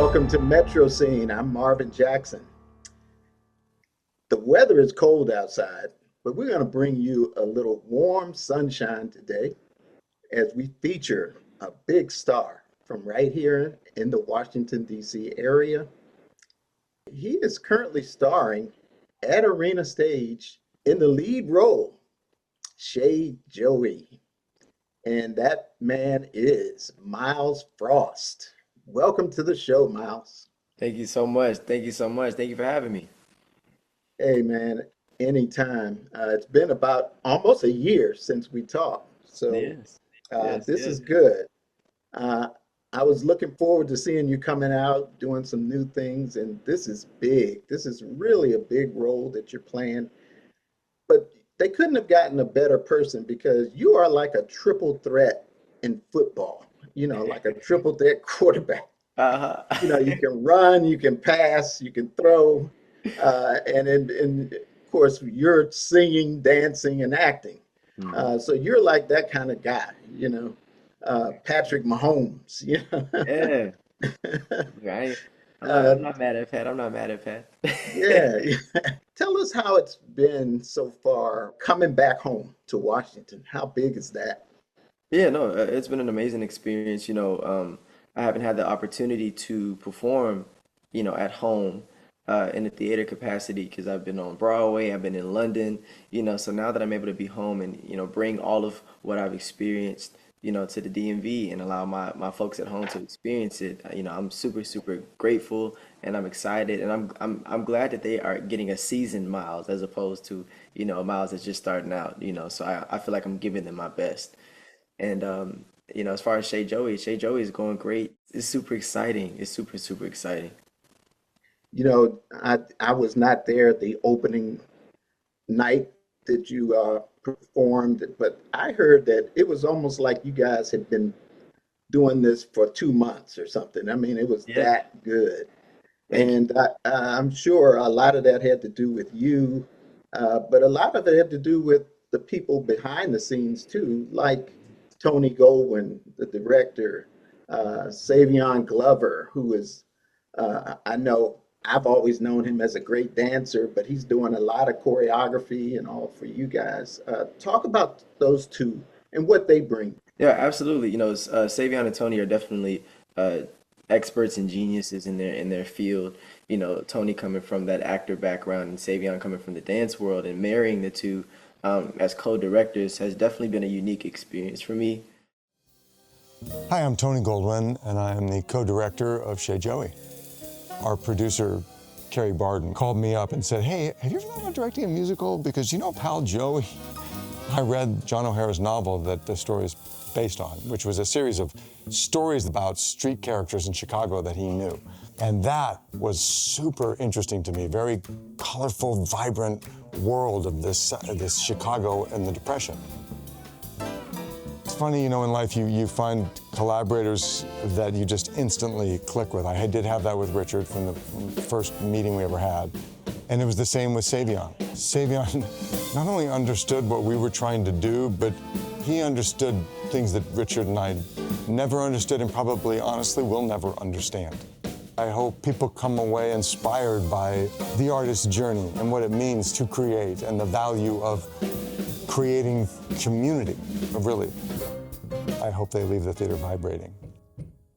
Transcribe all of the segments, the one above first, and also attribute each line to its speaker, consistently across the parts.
Speaker 1: Welcome to Metro Scene. I'm Marvin Jackson. The weather is cold outside, but we're going to bring you a little warm sunshine today as we feature a big star from right here in the Washington, D.C. area. He is currently starring at Arena Stage in the lead role, Chez Joey. And that man is Myles Frost. Welcome to the show, Myles.
Speaker 2: Thank you so much. Thank you so much. Thank you for having me.
Speaker 1: Hey man, anytime. It's been about almost a year since we talked, so
Speaker 2: Yes. Yes,
Speaker 1: this is
Speaker 2: yes.
Speaker 1: good. Uh, I was looking forward to seeing you coming out, doing some new things, and this is big. This is really a big role that you're playing. But they couldn't have gotten a better person because you are like a triple threat in football. Like a triple threat quarterback. You
Speaker 2: Uh-huh.
Speaker 1: can run, you can pass, you can throw, and of course you're singing, dancing, and acting.
Speaker 2: Mhm.
Speaker 1: So you're like that kind of guy, Patrick Mahomes.
Speaker 2: Yeah. Right.
Speaker 1: uh,
Speaker 2: I'm not mad at Pat. I'm not mad at Pat.
Speaker 1: yeah. Tell us how it's been so far coming back home to Washington. How big is that?
Speaker 2: Yeah, no, it's been an amazing experience. I haven't had the opportunity to perform, at home, in a theater capacity because I've been on Broadway, I've been in London, so now that I'm able to be home and, bring all of what I've experienced, to the DMV and allow my folks at home to experience it, I'm super, super grateful and I'm excited and I'm glad that they are getting a seasoned Miles as opposed to, a Miles that's just starting out, so I feel like I'm giving them my best. And as far as Chez Joey is going great. It's super exciting. It's super, super exciting.
Speaker 1: I was not there at the opening night that you performed, but I heard that it was almost like you guys had been doing this for 2 months or something. I mean, it was
Speaker 2: Yeah,
Speaker 1: that good.
Speaker 2: thank you.
Speaker 1: And I'm sure a lot of that had to do with you, but a lot of it had to do with the people behind the scenes too, like Tony Goldwyn, the director, Savion Glover, who is, I know I've always known him as a great dancer, but he's doing a lot of choreography and all for you guys. Talk about those two and what they bring.
Speaker 2: Yeah, absolutely. Savion and Tony are definitely uh, experts and geniuses in their field. Tony coming from that actor background and Savion coming from the dance world and marrying the two as co-directors has definitely been a unique experience for me.
Speaker 3: Hi, I'm Tony Goldwyn, and I am the co-director of Chez Joey. Our producer, Carrie Barden, called me up and said, "Hey, have you ever thought about directing a musical? Because you know Pal Joey." I read John O'Hara's novel that the story is based on, which was a series of stories about street characters in Chicago that he knew. And that was super interesting to me. Very colorful, vibrant world of this Chicago and the Depression. It's funny, in life you find collaborators that you just instantly click with. I did have that with Richard from the first meeting we ever had. And it was the same with Savion. Savion not only understood what we were trying to do, but he understood things that Richard and I never understood and probably, honestly, will never understand. I hope people come away inspired by the artist's journey and what it means to create and the value of creating community, really. I hope they leave the theater vibrating.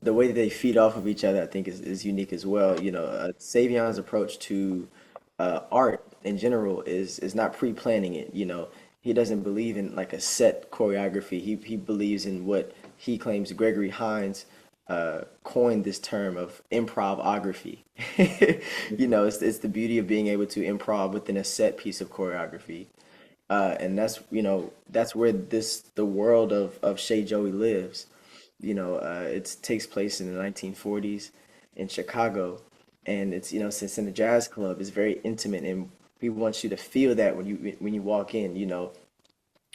Speaker 2: The way that they feed off of each other, I think, is unique as well. Savion's approach to art in general is not pre-planning it. He doesn't believe in like a set choreography. He believes in what he claims Gregory Hines coined this term of improvography. It's the beauty of being able to improv within a set piece of choreography. And that's where the world of Chez Joey lives. It takes place in the 1940s in Chicago, and since in a jazz club, it's very intimate, and we want you to feel that when you walk in.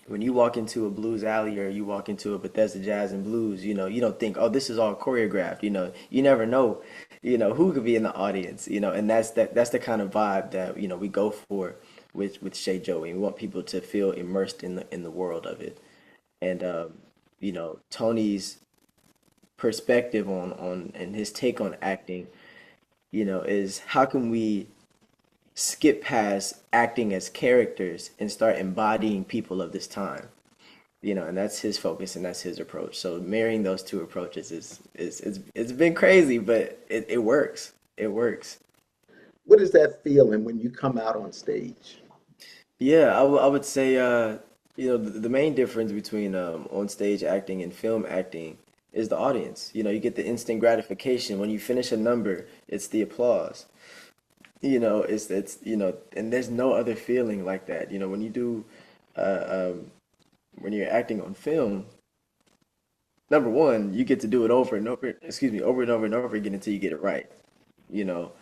Speaker 2: When you walk into a blues alley or you walk into a Bethesda Jazz and Blues, you don't think, oh, this is all choreographed. You never know, who could be in the audience. And that's the kind of vibe that we go for with Chez Joey. We want people to feel immersed in the world of it. And Tony's perspective on and his take on acting is how can we skip past acting as characters and start embodying people of this time? And that's his focus and that's his approach. So marrying those two approaches is it's been crazy, but it works. It works.
Speaker 1: What is that feeling when you come out on stage?
Speaker 2: Yeah, I would say the main difference between on stage acting and film acting is the audience. You get the instant gratification when you finish a number, it's the applause. And there's no other feeling like that. When you do when you're acting on film, number one, you get to do it over and over, excuse me, over and over and over again until you get it right. You know,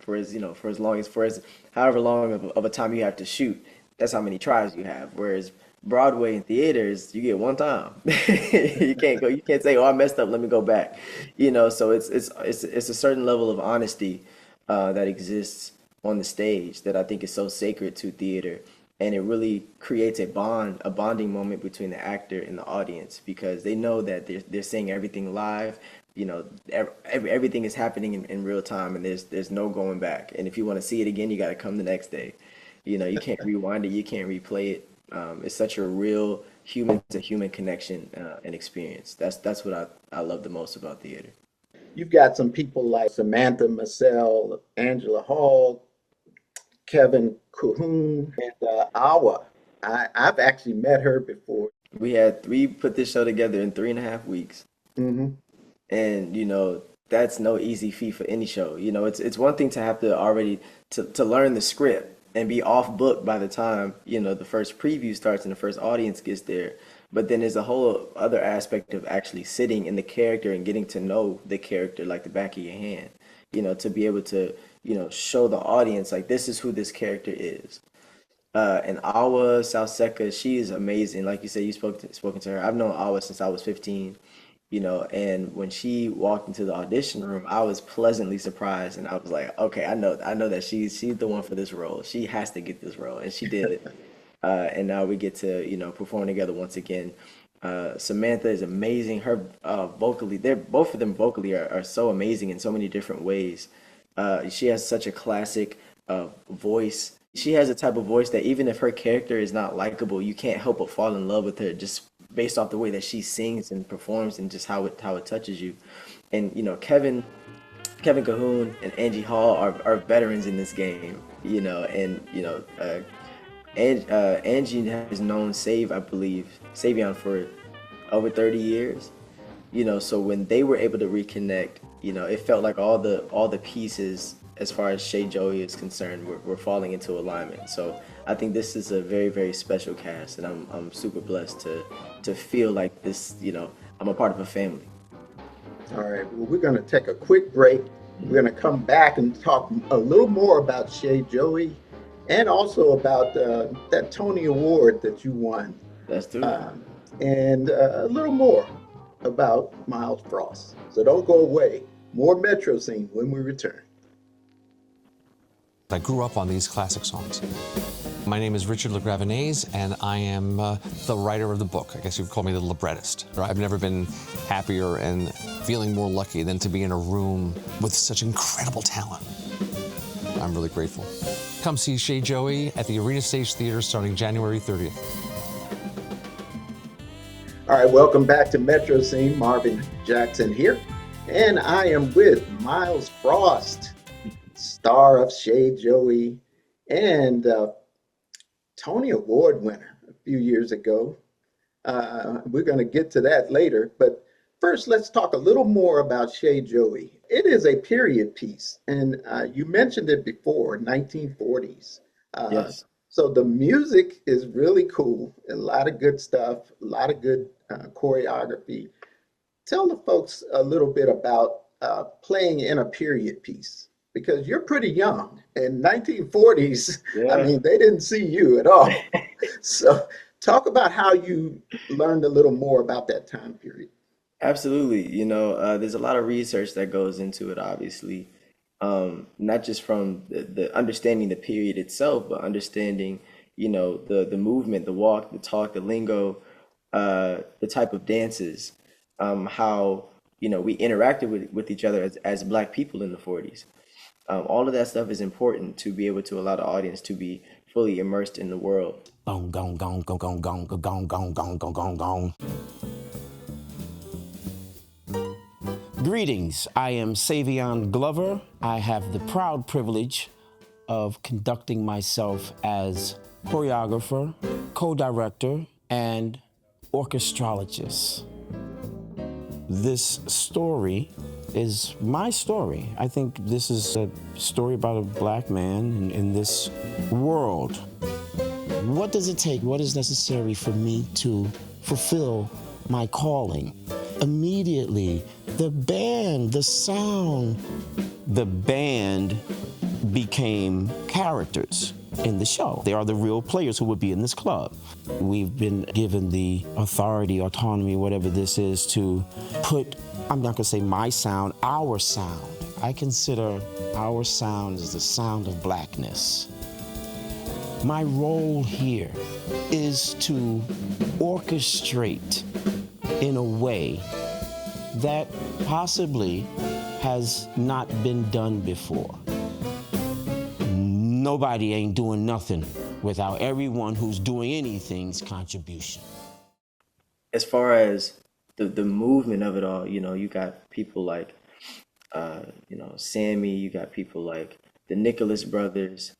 Speaker 2: for as long as for as however long of a time you have to shoot, that's how many tries you have. Whereas Broadway and theaters, you get one time. You can't say, "Oh, I messed up. Let me go back." So it's a certain level of honesty that exists on the stage that I think is so sacred to theater, and it really creates a bonding moment between the actor and the audience because they know that they're seeing everything live. Everything is happening in real time, and there's no going back. And if you want to see it again, you got to come the next day. You can't rewind it, you can't replay it. It's such a real human to human connection and experience. That's what I love the most about theater.
Speaker 1: You've got some people like Samantha Massell, Angela Hall, Kevin Cahoon, and Awa. I've actually met her before.
Speaker 2: We put this show together in 3.5 weeks,
Speaker 1: Hmm.
Speaker 2: and that's no easy feat for any show. It's one thing to have to already to learn the script and be off book by the time the first preview starts and the first audience gets there. But then there's a whole other aspect of actually sitting in the character and getting to know the character like the back of your hand. To be able to show the audience like this is who this character is. And Awa Salseka, she is amazing. Like you said, spoken to her. I've known Awa since I was 15, and when she walked into the audition room, I was pleasantly surprised, and I was like, okay, I know that she's the one for this role. She has to get this role, and she did it. And now we get to perform together once again. Samantha is amazing. Her vocally, they're both of them vocally are so amazing in so many different ways. She has such a classic voice. She has a type of voice that even if her character is not likable, you can't help but fall in love with her just based off the way that she sings and performs and just how it touches you. And Kevin Cahoon and Angie Hall are veterans in this game. Angie has known I believe, Savion for over 30 years. So when they were able to reconnect, it felt like all the pieces as far as Chez Joey is concerned were falling into alignment. So I think this is a very, very special cast, and I'm super blessed to feel like this, I'm a part of a family.
Speaker 1: All right, well, we're going to take a quick break. We're going to come back and talk a little more about Chez Joey and also about that Tony Award that you won,
Speaker 2: That's true.
Speaker 1: and a little more about Myles Frost. So don't go away. More Metro Scene when we return.
Speaker 4: I grew up on these classic songs. My name is Richard LaGravenese, and I am the writer of the book. I guess you'd call me the librettist. I've never been happier and feeling more lucky than to be in a room with such incredible talent. I'm really grateful. Come see Chez Joey at the Arena Stage Theater starting January 30th.
Speaker 1: All right, welcome back to Metro Scene. Marvin Jackson here, and I am with Myles Frost, star of Chez Joey and Tony Award winner a few years ago. We're going to get to that later, but first let's talk a little more about Chez Joey. It is a period piece, and you mentioned it before, 1940s.
Speaker 2: Yes.
Speaker 1: So the music is really cool, a lot of good stuff, a lot of good choreography. Tell the folks a little bit about playing in a period piece because you're pretty young. In 1940s, I
Speaker 2: Yeah.
Speaker 1: mean, they didn't see you at all. So talk about how you learned a little more about that time period.
Speaker 2: Absolutely. There's a lot of research that goes into it, obviously. Not just from the understanding the period itself, but understanding, the movement, the walk, the talk, the lingo, the type of dances, how we interacted with each other as Black people in the 40s. All of that stuff is important to be able to allow the audience to be fully immersed in the world.
Speaker 5: Gong, gong, gong, gong, gong, gong, gong, gong, gong, gong, gong, gong. Greetings, I am Savion Glover. I have the proud privilege of conducting myself as choreographer, co-director, and orchestrologist. This story is my story. I think this is a story about a Black man in this world. What does it take? What is necessary for me to fulfill my calling? Immediately, the band, the sound, the band became characters in the show. They are the real players who would be in this club. We've been given the authority, autonomy, whatever this is, to put, I'm not gonna say my sound, our sound. I consider our sound as the sound of Blackness. My role here is to orchestrate in a way that possibly has not been done before. Nobody ain't doing nothing without everyone who's doing anything's contribution.
Speaker 2: As far as the movement of it all, you got people like, Sammy, you got people like the Nicholas brothers,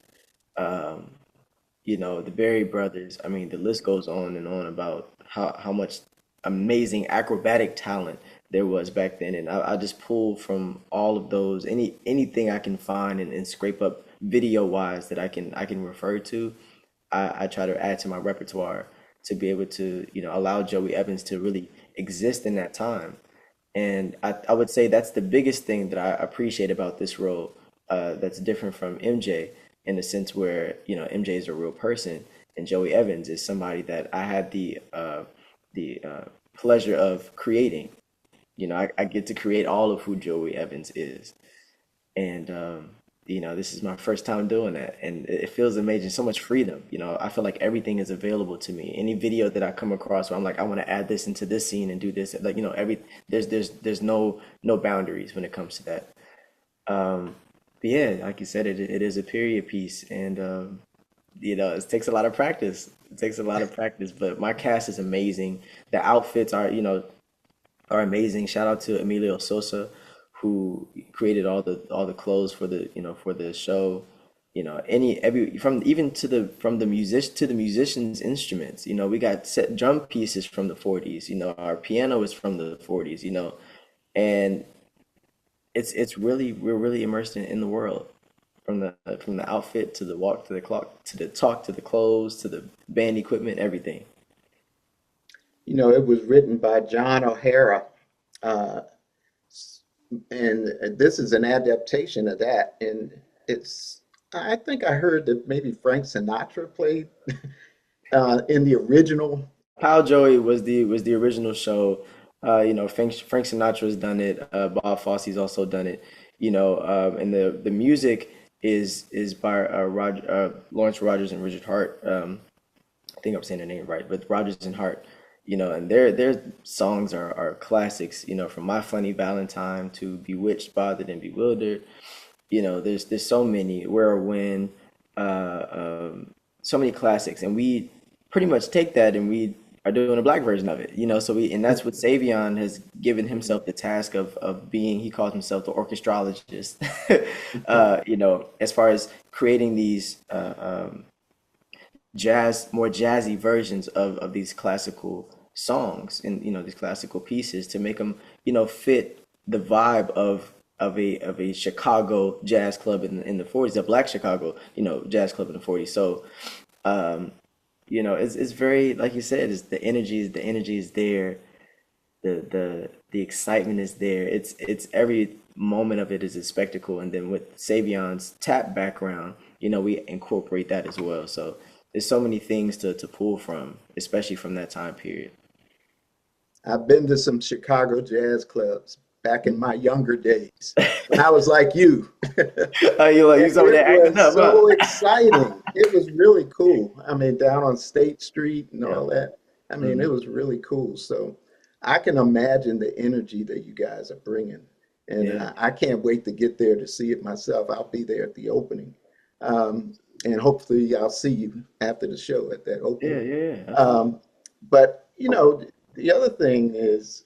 Speaker 2: the Berry brothers. I mean, the list goes on and on about how much amazing acrobatic talent there was back then. And I just pull from all of those, anything I can find and scrape up video wise that I can refer to. I try to add to my repertoire to be able to, allow Joey Evans to really exist in that time. And I would say that's the biggest thing that I appreciate about this role, that's different from MJ, in the sense where, MJ is a real person and Joey Evans is somebody that I had the pleasure of creating. I get to create all of who Joey Evans is. And, this is my first time doing that. And it feels amazing, so much freedom. I feel like everything is available to me. Any video that I come across where I'm like, I want to add this into this scene and do this, like, there's no boundaries when it comes to that. But yeah, like you said, it is a period piece, and it takes a lot of practice. It takes a lot of practice, but my cast is amazing. The outfits are amazing. Shout out to Emilio Sosa, who created all the clothes for the show. From the musicians' instruments. We got set drum pieces from the 40s. Our piano is from the 40s. And we're really immersed in the world, from the outfit to the walk to the clock to the talk to the clothes to the band equipment, everything.
Speaker 1: It was written by John O'Hara, and this is an adaptation of that. And I think I heard that maybe Frank Sinatra played in the original.
Speaker 2: Pal Joey was the original show. Frank Sinatra's done it. Bob Fosse's also done it. And the music is by Lawrence Rogers and Richard Hart. I think I'm saying the name right, but Rogers and Hart. And their songs are classics. From My Funny Valentine to Bewitched, Bothered, and Bewildered. There's so many. Where or When, so many classics, and we pretty much take that and we are doing a Black version of it. And that's what Savion has given himself the task of being. He calls himself the orchestrologist. As far as creating these more jazzy versions of these classical songs and these classical pieces to make them fit the vibe of a Chicago jazz club in the 40s, a Black Chicago jazz club in the 40s. So it's very, like you said, the energy is there, the excitement is there. It's every moment of it is a spectacle. And then with Savion's tap background, we incorporate that as well. So there's so many things to pull from, especially from that time period.
Speaker 1: I've been to some Chicago jazz clubs back in my younger days when I was like you.
Speaker 2: You over there acting up,
Speaker 1: so exciting. It was really cool. I mean, down on State Street and all that. I mean, it was really cool. So I can imagine the energy that you guys are bringing, and
Speaker 2: Yeah.
Speaker 1: I can't wait to get there to see it myself. I'll be there at the opening, um, and hopefully I'll see you after the show at that
Speaker 2: Yeah,
Speaker 1: opening.
Speaker 2: yeah, yeah, absolutely.
Speaker 1: Um, but you know, the other thing is,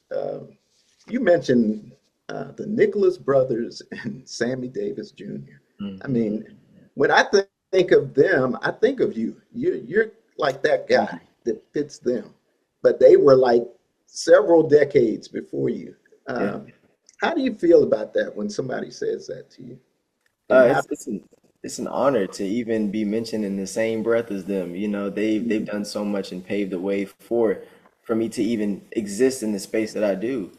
Speaker 1: you mentioned the Nicholas brothers and Sammy Davis Jr. I
Speaker 2: Hmm.
Speaker 1: mean, when I think of them, I think of you. You're like that guy that fits them, but they were like several decades before you.
Speaker 2: Yeah.
Speaker 1: Um, how do you feel about that when somebody says that to you? And how?
Speaker 2: It's an honor to even be mentioned in the same breath as them. You know, they've done so much and paved the way for me to even exist in the space that I do.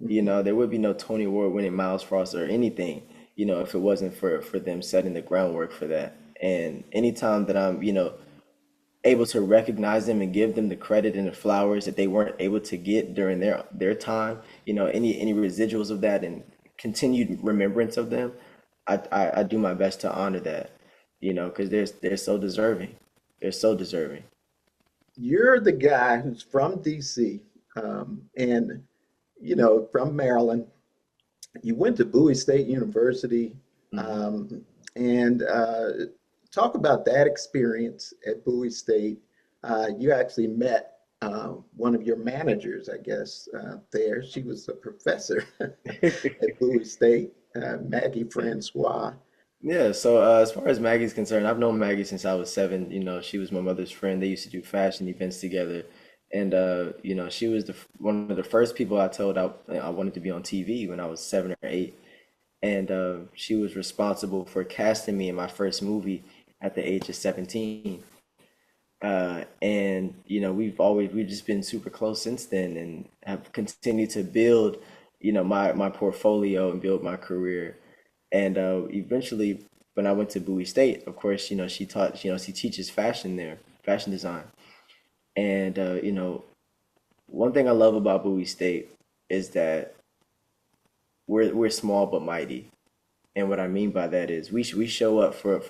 Speaker 2: You
Speaker 1: Mhm.
Speaker 2: know, there would be no Tony Award winning Myles Frost or anything, you know, if it wasn't for them setting the groundwork for that. And anytime that I'm, you know, able to recognize them and give them the credit and the flowers that they weren't able to get during their time, you know, any residuals of that and continued remembrance of them, I do my best to honor that, you know, because they're so deserving. They're so deserving.
Speaker 1: You're the guy who's from DC, and from Maryland. You went to Bowie State University,
Speaker 2: Hmm.
Speaker 1: um, and talk about that experience at Bowie State. You actually met one of your managers, I guess, there. She was a professor at Bowie State, Maggie Francois.
Speaker 2: Yeah, so as far as Maggie's concerned, I've known Maggie since I was 7. You know, she was my mother's friend. They used to do fashion events together. And you know, she was one of the first people I told I wanted to be on TV when I was 7 or 8. And she was responsible for casting me in my first movie at the age of 17. And you know, we've just been super close since then and have continued to build, you know, my portfolio and build my career. And eventually, when I went to Bowie State, of course, you know, she teaches fashion there, fashion design. And you know, one thing I love about Bowie State is that we're small but mighty. And what I mean by that is we show up for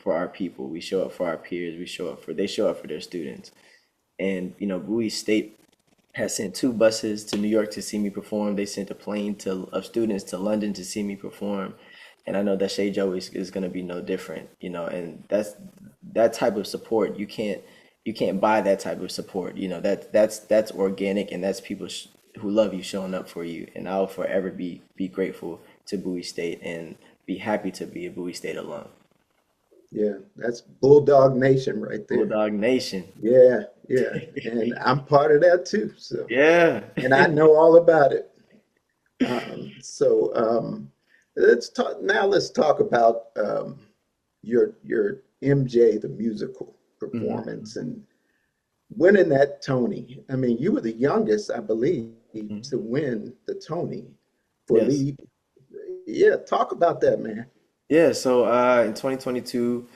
Speaker 2: our people. We show up for our peers. They show up for their students. And you know, Bowie State has sent 2 buses to New York to see me perform. They sent a plane of students to London to see me perform. And I know that Chez Joey is going to be no different, you know. And that type of support. You can't buy that type of support. You know, that's organic, and that's people who love you showing up for you. And I'll forever be grateful to Bowie State and be happy to be a Bowie State alum.
Speaker 1: Yeah, that's Bulldog Nation right there.
Speaker 2: Bulldog Nation.
Speaker 1: Yeah, yeah. And I'm part of that too. So,
Speaker 2: Yeah.
Speaker 1: and I know all about it. So let's talk about your MJ the musical
Speaker 2: Hmm.
Speaker 1: performance and winning that Tony. I mean, you were the youngest, I believe,
Speaker 2: Hmm.
Speaker 1: to win the Tony for
Speaker 2: Yes.
Speaker 1: lead. Yeah, talk about that, man.
Speaker 2: Yeah, so in 2022,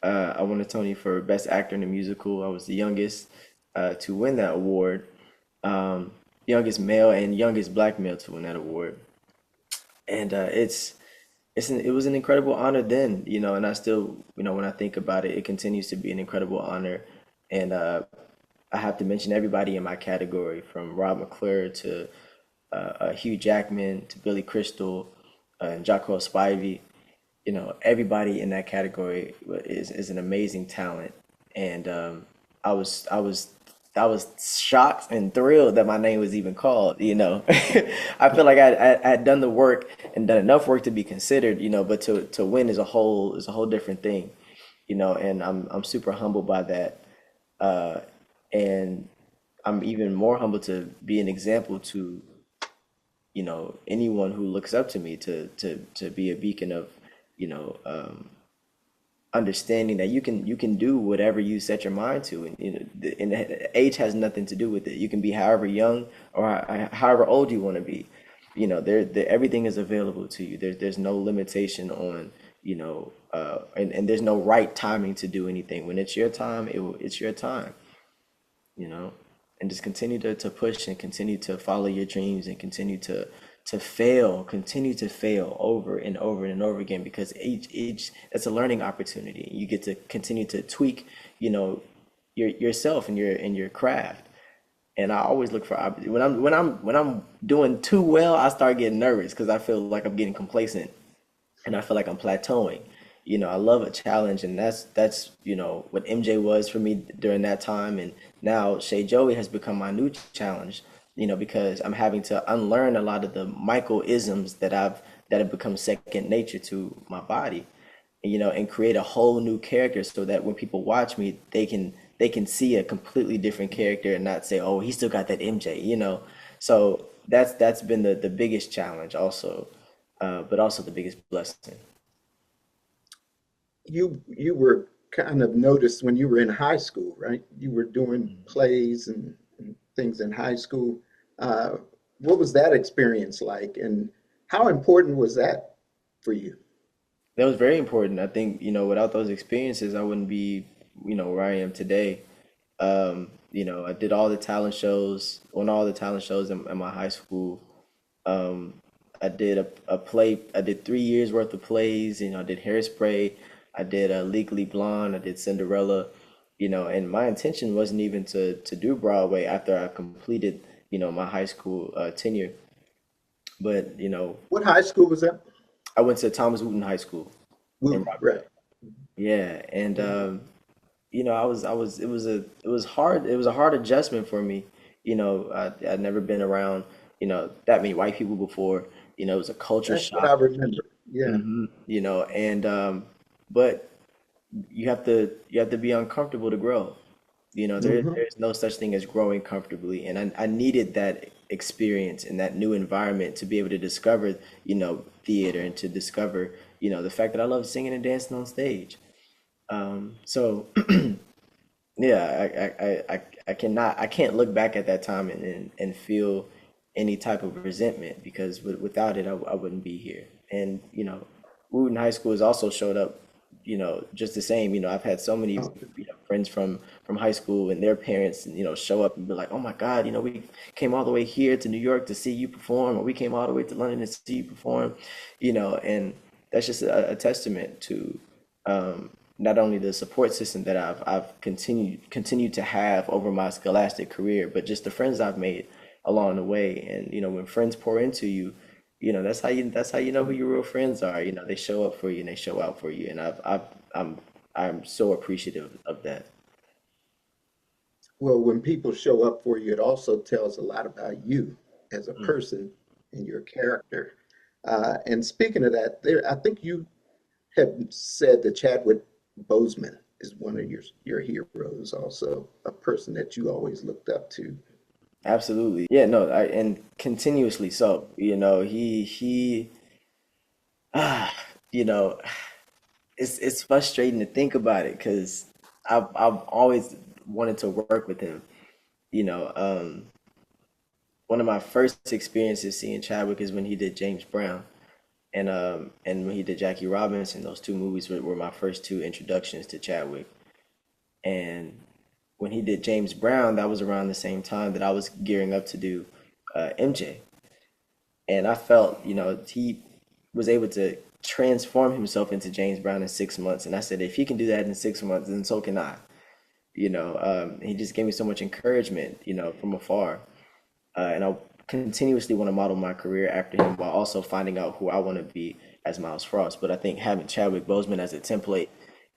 Speaker 2: I won a Tony for Best Actor in a Musical. I was the youngest to win that award, um, youngest male and youngest black male to win that award. And it was an incredible honor then, you know, and I still, you know, when I think about it, it continues to be an incredible honor. And I have to mention everybody in my category, from Rob McClure to Hugh Jackman to Billy Crystal and Jocko Spivey. You know, everybody in that category is an amazing talent. And I was I was I was shocked and thrilled that my name was even called. You know, I feel like I had done the work and done enough work to be considered. You know, but to win is a whole different thing. You know, and I'm super humbled by that. Uh, and I'm even more humbled to be an example to, you know, anyone who looks up to me to be a beacon of, you know, understanding that you can do whatever you set your mind to, and you know, age has nothing to do with it. You can be however young or however old you want to be. You know, everything is available to you. There's no limitation on, you know, and there's no right timing to do anything. When it's your time, it's your time, you know, and just continue to push and continue to follow your dreams and continue to fail over and over and over again, because each it's a learning opportunity. You get to continue to tweak, you know, yourself and your craft. And I always look for when I'm doing too well, I start getting nervous because I feel like I'm getting complacent and I feel like I'm plateauing. I love a challenge, and that's what MJ was for me during that time, and now Chez Joey has become my new challenge. Because I'm having to unlearn a lot of the Michael isms that have become second nature to my body, and create a whole new character so that when people watch me, they can see a completely different character and not say, "Oh, he still got that MJ." So that's been the biggest challenge also, but also the biggest blessing.
Speaker 1: You were kind of noticed when you were in high school, right? You were doing plays and things in high school. Uh, what was that experience like, and how important was that for you?
Speaker 2: That was very important. I think, without those experiences, I wouldn't be, where I am today. I did all the talent shows, on all the talent shows in my high school. Um, I did a play, I did 3 years worth of plays. I did Hairspray, I did Legally Blonde, I did Cinderella, and my intention wasn't even to do Broadway after I completed, my high school tenure. But,
Speaker 1: What high school was that?
Speaker 2: I went to Thomas Wooten High School in
Speaker 1: Wooten,
Speaker 2: Rockville.
Speaker 1: right.
Speaker 2: Yeah, and
Speaker 1: Yeah.
Speaker 2: it was a hard adjustment for me. I'd never been around, that many white people before. It was a culture
Speaker 1: That's what I
Speaker 2: shock.
Speaker 1: remember. Yeah.
Speaker 2: And but you have to be uncomfortable to grow.
Speaker 1: Hmm.
Speaker 2: There's no such thing as growing comfortably, and I needed that experience and that new environment to be able to discover, theater, and to discover, the fact that I love singing and dancing on stage. So yeah, I can't look back at that time and feel any type of resentment because without it, I wouldn't be here. And Wooten High School has also showed up, just the same. I've had so many,
Speaker 1: Oh,
Speaker 2: friends from high school and their parents, show up and be like, "Oh my God, we came all the way here to New York to see you perform, or we came all the way to London to see you perform," and that's just a testament to not only the support system that I've continued to have over my scholastic career, but just the friends I've made along the way. And when friends pour into you, that's how you know who your real friends are. They show up for you and they show out for you. And I'm I'm so appreciative of that.
Speaker 1: well, when people show up for you, it also tells a lot about you as a person and your character. And speaking of that, I think you have said that Chadwick Boseman is one of your heroes, also a person that you always looked up to.
Speaker 2: Absolutely. Yeah, no, and continuously so. He ah, you know, it's frustrating to think about it because I've always wanted to work with him. You know, um, One of my first experiences seeing Chadwick is when he did James Brown, and when he did Jackie Robinson. Those two movies were my first two introductions to Chadwick. And when he did James Brown, that was around the same time that I was gearing up to do MJ. And I felt, he was able to transform himself into James Brown in 6 months. And I said, if he can do that in 6 months, then so can I. He just gave me so much encouragement, from afar. And I continuously want to model my career after him while also finding out who I want to be as Myles Frost. But I think having Chadwick Boseman as a template,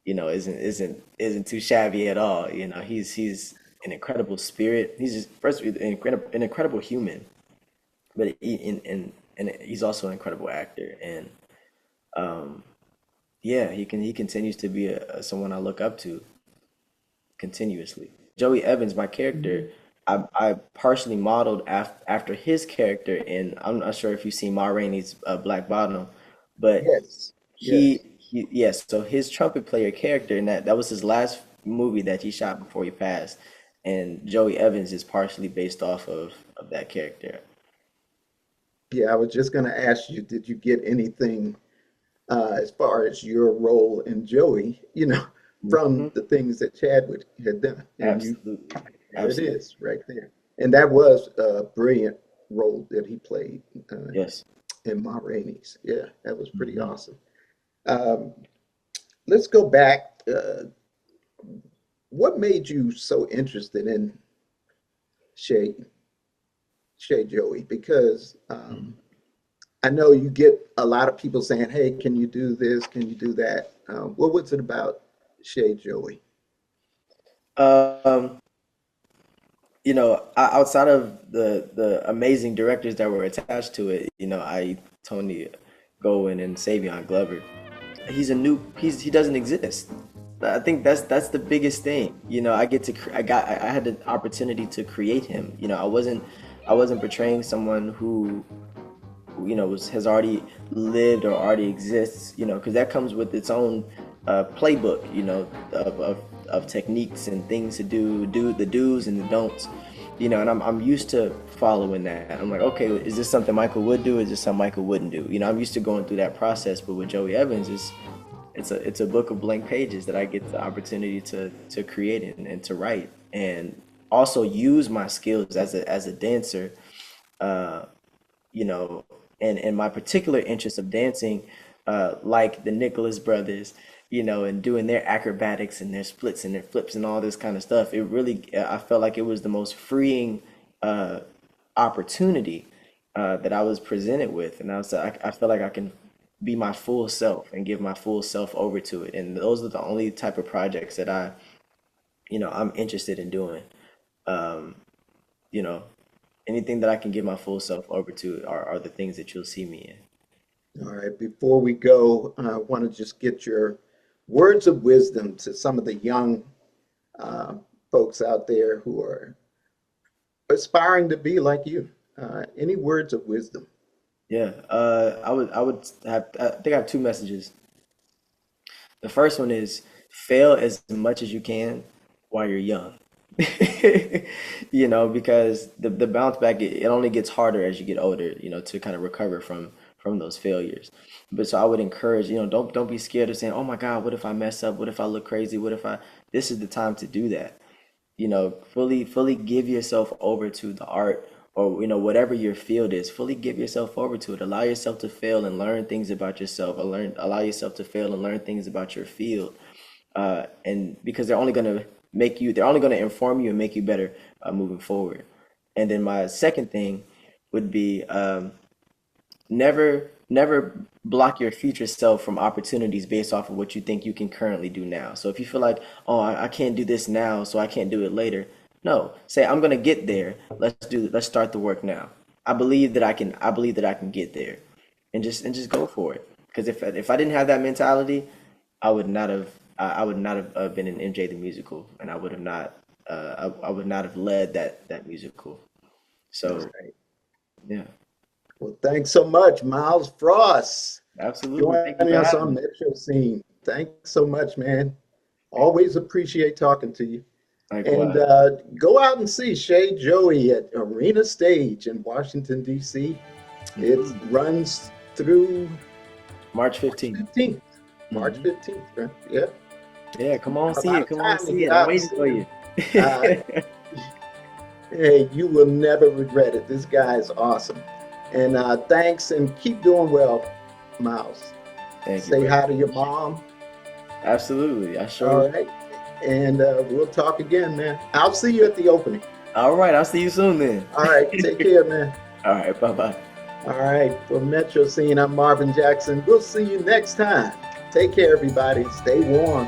Speaker 2: isn't too shabby at all. He's an incredible spirit. He's just first an incredible human, but and he's also an incredible actor. And yeah, he continues to be someone I look up to continuously. Joey Evans, my character,
Speaker 1: Mhm.
Speaker 2: I partially modeled after his character, and I'm not sure if you've seen Ma Rainey's Black Bottom, but
Speaker 1: Yes, yes.
Speaker 2: yes, so his trumpet player character in that was his last movie that he shot before he passed, and Joey Evans is partially based off of that character.
Speaker 1: Yeah, I was just going to ask you, did you get anything as far as your role in Joey, from
Speaker 2: Hmm.
Speaker 1: the things that Chadwick had done? And
Speaker 2: Absolutely,
Speaker 1: there it
Speaker 2: absolutely,
Speaker 1: is, right there. And that was a brilliant role that he played uh,
Speaker 2: yes.
Speaker 1: in Ma Rainey's. Yeah, that was pretty
Speaker 2: Hmm.
Speaker 1: awesome. Um, let's go back. What made you so interested in Chez Joey? Because I know you get a lot of people saying, "Hey, can you do this? Can you do that?" What was it about Chez Joey?
Speaker 2: Um, outside of the amazing directors that were attached to it, Tony Goldwyn and Savion Glover, he doesn't exist. I think that's the biggest thing. I had the opportunity to create him. I wasn't portraying someone who has already lived or already exists, because that comes with its own playbook, of techniques and things to do the do's and the don'ts, and I'm used to following that. I'm like, okay, is this something Michael would do? Is this something Michael wouldn't do? I'm used to going through that process, but with Joey Evans, it's a book of blank pages that I get the opportunity to create and to write, and also use my skills as a dancer, and my particular interest of dancing, like the Nicholas brothers, and doing their acrobatics and their splits and their flips and all this kind of stuff. It really, I felt like it was the most freeing opportunity that I was presented with, and I felt like I can be my full self and give my full self over to it. And those are the only type of projects that I'm interested in doing. Um, you know, Anything that I can give my full self over to are the things that you'll see me in.
Speaker 1: All right, before we go, I want to just get your words of wisdom to some of the young uh, folks out there who are aspiring to be like you. Any words of wisdom?
Speaker 2: Yeah, I think I have two messages. The first one is fail as much as you can while you're young. Because the bounce back, it only gets harder as you get older, to kind of recover from those failures. But so I would encourage, don't be scared of saying, "Oh my God, what if I mess up? What if I look crazy? What if I?" This is the time to do that. Fully give yourself over to the art, or whatever your field is. Fully give yourself over to it. Allow yourself to fail and learn things about yourself. Or allow yourself to fail and learn things about your field. And because they're only going to inform you and make you better moving forward. And then my second thing would be, never block your future self from opportunities based off of what you think you can currently do now. So if you feel like, oh, I can't do this now, so I can't do it later. No, say I'm gonna get there. Let's start the work now. I believe that I can get there, and just go for it. Because if I didn't have that mentality, I would not have been in MJ the musical, and I would have not I would not have led that musical.
Speaker 1: All
Speaker 2: So
Speaker 1: right.
Speaker 2: yeah,
Speaker 1: Well, thanks so much, Myles Frost,
Speaker 2: absolutely. Thank you
Speaker 1: joining
Speaker 2: for
Speaker 1: us
Speaker 2: having
Speaker 1: on
Speaker 2: me.
Speaker 1: Metro Scene. Thanks so much, man.
Speaker 2: Thank you.
Speaker 1: Always appreciate talking to you. And
Speaker 2: Likewise.
Speaker 1: go out and see Chez Joey at Arena Stage in Washington, D.C. It
Speaker 2: Mhm.
Speaker 1: runs through
Speaker 2: March
Speaker 1: March
Speaker 2: 15th.
Speaker 1: 15th. March
Speaker 2: Hmm.
Speaker 1: 15th, right? Yeah.
Speaker 2: Yeah, come on,
Speaker 1: A
Speaker 2: see
Speaker 1: lot
Speaker 2: it.
Speaker 1: of
Speaker 2: Come on,
Speaker 1: time to
Speaker 2: see
Speaker 1: get
Speaker 2: it. I'm
Speaker 1: out and
Speaker 2: waiting
Speaker 1: see
Speaker 2: for
Speaker 1: him.
Speaker 2: you.
Speaker 1: Uh, hey, you will never regret it. This guy is awesome. And thanks and keep doing well, Myles.
Speaker 2: Thank you,
Speaker 1: Say
Speaker 2: brother.
Speaker 1: hi to your mom.
Speaker 2: Absolutely. I sure
Speaker 1: All
Speaker 2: will.
Speaker 1: right. And we'll talk again, man. I'll see you at the opening.
Speaker 2: All right, I'll see you soon then.
Speaker 1: All right. Take care, man.
Speaker 2: All right, bye bye.
Speaker 1: All right. For Metro Scene, I'm Marvin Jackson. We'll see you next time. Take care, everybody. Stay warm.